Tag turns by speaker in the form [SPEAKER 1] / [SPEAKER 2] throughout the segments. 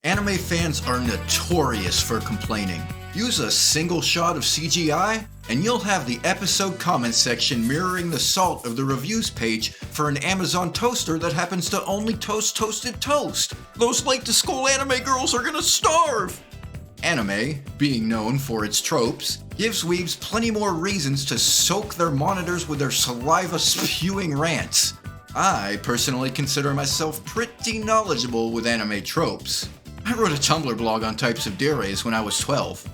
[SPEAKER 1] Anime fans are notorious for complaining. Use a single shot of CGI, and you'll have the episode comment section mirroring the salt of the reviews page for an Amazon toaster that happens to only toast toasted toast. Those late-to-school anime girls are gonna starve! Anime, being known for its tropes, gives weebs plenty more reasons to soak their monitors with their saliva-spewing rants. I personally consider myself pretty knowledgeable with anime tropes. I wrote a Tumblr blog on types of dereis when I was 12.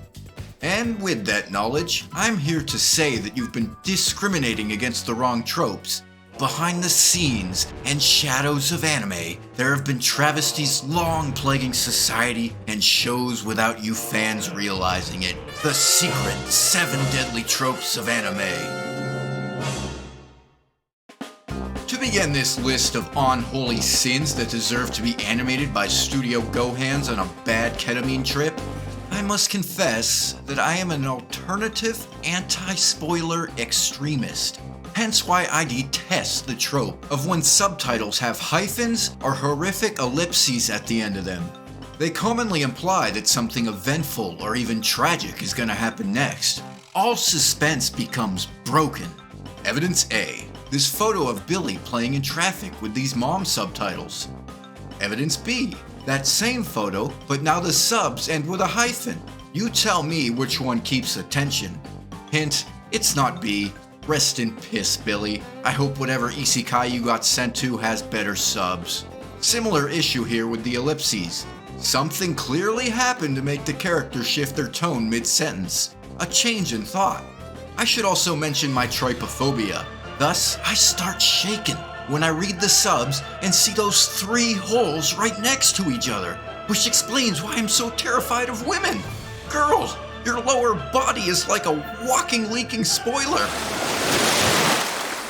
[SPEAKER 1] And with that knowledge, I'm here to say that you've been discriminating against the wrong tropes. Behind the scenes and shadows of anime, there have been travesties long plaguing society and shows without you fans realizing it. The secret 7 deadly tropes of anime. To begin this list of unholy sins that deserve to be animated by Studio Gohans on a bad ketamine trip, I must confess that I am an alternative anti-spoiler extremist. Hence why I detest the trope of when subtitles have hyphens or horrific ellipses at the end of them. They commonly imply that something eventful or even tragic is going to happen next. All suspense becomes broken. Evidence A. This photo of Billy playing in traffic with these mom subtitles. Evidence B. That same photo, but now the subs end with a hyphen. You tell me which one keeps attention. Hint, it's not B. Rest in piss, Billy. I hope whatever isekai you got sent to has better subs. Similar issue here with the ellipses. Something clearly happened to make the character shift their tone mid-sentence. A change in thought. I should also mention my trypophobia. Thus, I start shaking when I read the subs and see those 3 holes right next to each other, which explains why I'm so terrified of women. Girl, your lower body is like a walking leaking spoiler.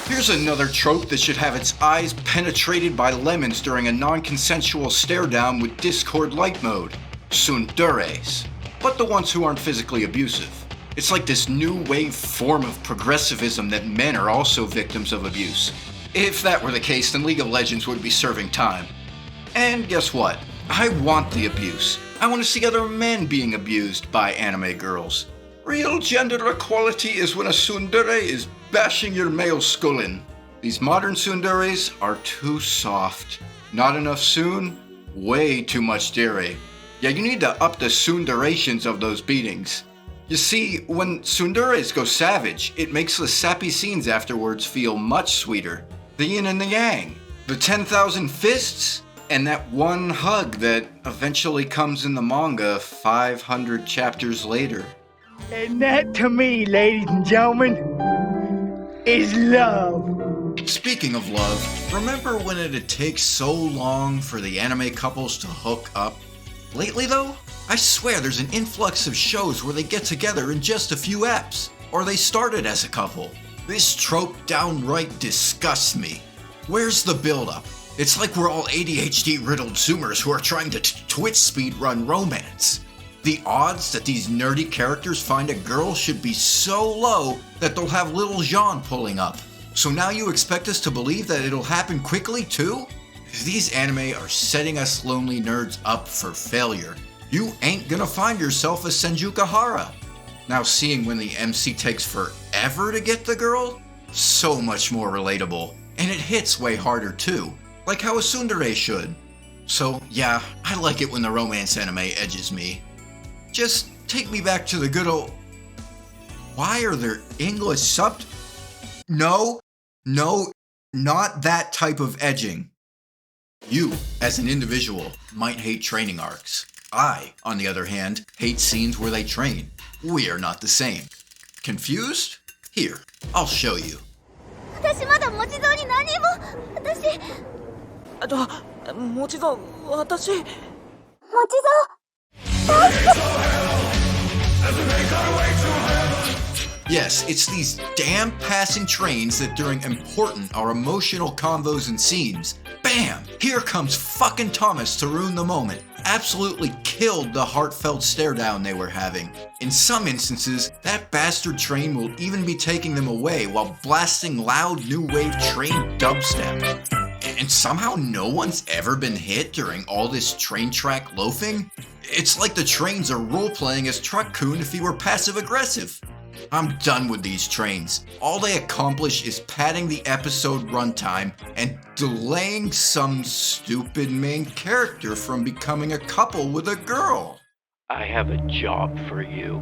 [SPEAKER 1] Here's another trope that should have its eyes penetrated by lemons during a non-consensual stare down with Discord light mode. Tsunderes. But the ones who aren't physically abusive. It's like this new wave form of progressivism that men are also victims of abuse. If that were the case, then League of Legends would be serving time. And guess what? I want the abuse. I want to see other men being abused by anime girls. Real gender equality is when a tsundere is bashing your male skull in. These modern tsunderes are too soft. Not enough soon, way too much dere. Yeah, you need to up the tsunderations of those beatings. You see, when tsunderes go savage, it makes the sappy scenes afterwards feel much sweeter. The yin and the yang, the 10,000 fists, and that one hug that eventually comes in the manga 500 chapters later.
[SPEAKER 2] And that to me, ladies and gentlemen, is love.
[SPEAKER 1] Speaking of love, remember when it'd take so long for the anime couples to hook up? Lately though, I swear there's an influx of shows where they get together in just a few eps, or they started as a couple. This trope downright disgusts me. Where's the build-up? It's like we're all ADHD-riddled Zoomers who are trying to Twitch speedrun romance. The odds that these nerdy characters find a girl should be so low that they'll have little Jean pulling up. So now you expect us to believe that it'll happen quickly too? These anime are setting us lonely nerds up for failure. You ain't gonna find yourself a Senjuka Hara. Now seeing when the MC takes forever to get the girl? So much more relatable. And it hits way harder too, like how a tsundere should. So yeah, I like it when the romance anime edges me. Just take me back to the good old... Why are there English No, not that type of edging. You, as an individual, might hate training arcs. I, on the other hand, hate scenes where they train. We are not the same. Confused? Here, I'll show you. Yes, it's these damn passing trains that during important or emotional convos and scenes, bam! Here comes fucking Thomas to ruin the moment. Absolutely killed the heartfelt stare down they were having. In some instances, that bastard train will even be taking them away while blasting loud new wave train dubstep. And somehow no one's ever been hit during all this train track loafing? It's like the trains are role-playing as Truck-kun if he were passive-aggressive. I'm done with these trains. All they accomplish is padding the episode runtime and delaying some stupid main character from becoming a couple with a girl.
[SPEAKER 2] I have a job for you.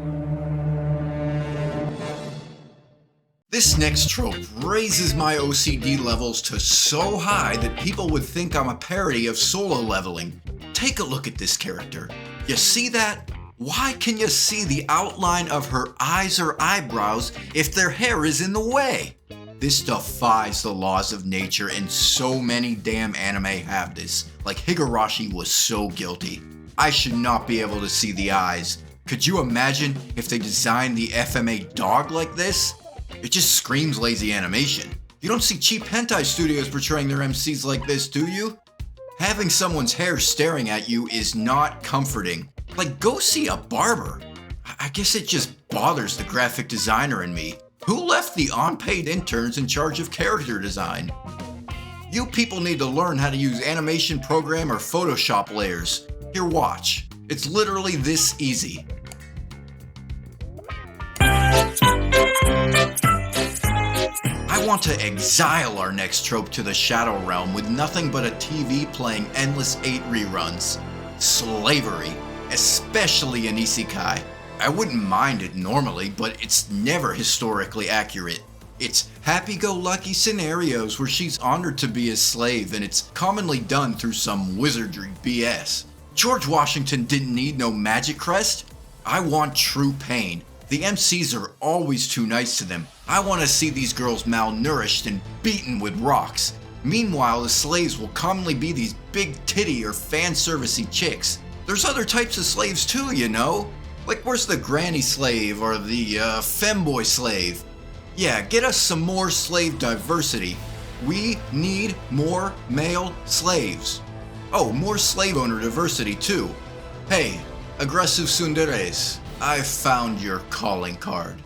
[SPEAKER 1] This next trope raises my OCD levels to so high that people would think I'm a parody of Solo Leveling. Take a look at this character. You see that? Why can you see the outline of her eyes or eyebrows if their hair is in the way? This defies the laws of nature, and so many damn anime have this. Like Higurashi was so guilty. I should not be able to see the eyes. Could you imagine if they designed the FMA dog like this? It just screams lazy animation. You don't see cheap hentai studios portraying their MCs like this, do you? Having someone's hair staring at you is not comforting. Like, go see a barber. I guess it just bothers the graphic designer in me. Who left the unpaid interns in charge of character design? You people need to learn how to use animation program or Photoshop layers. Here, watch. It's literally this easy. I want to exile our next trope to the Shadow Realm with nothing but a TV playing endless 8 reruns. Slavery, especially in isekai. I wouldn't mind it normally, but it's never historically accurate. It's happy-go-lucky scenarios where she's honored to be a slave, and it's commonly done through some wizardry BS. George Washington didn't need no magic crest. I want true pain. The MCs are always too nice to them. I want to see these girls malnourished and beaten with rocks. Meanwhile, the slaves will commonly be these big titty or fan servicey chicks. There's other types of slaves too, you know? Like, where's the granny slave or the femboy slave? Yeah, get us some more slave diversity. We need more male slaves. Oh, more slave owner diversity too. Hey, aggressive tsunderes, I've found your calling card.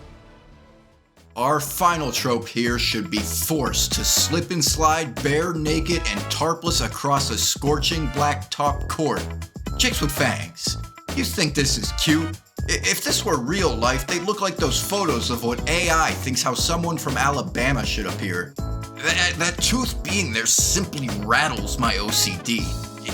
[SPEAKER 1] Our final trope here should be forced to slip and slide bare naked and tarpless across a scorching blacktop court. Chicks with fangs. You think this is cute? If this were real life, they'd look like those photos of what AI thinks how someone from Alabama should appear. That tooth being there simply rattles my OCD.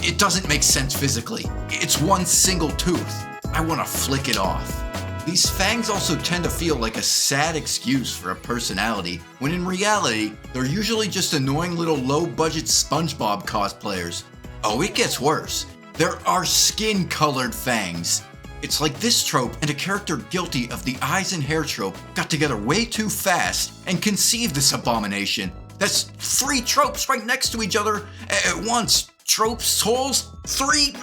[SPEAKER 1] It doesn't make sense physically. It's one single tooth. I want to flick it off. These fangs also tend to feel like a sad excuse for a personality, when in reality, they're usually just annoying little low-budget SpongeBob cosplayers. Oh, it gets worse. There are skin-colored fangs. It's like this trope and a character guilty of the eyes and hair trope got together way too fast and conceived this abomination. That's 3 tropes right next to each other at once. Tropes, holes, 3...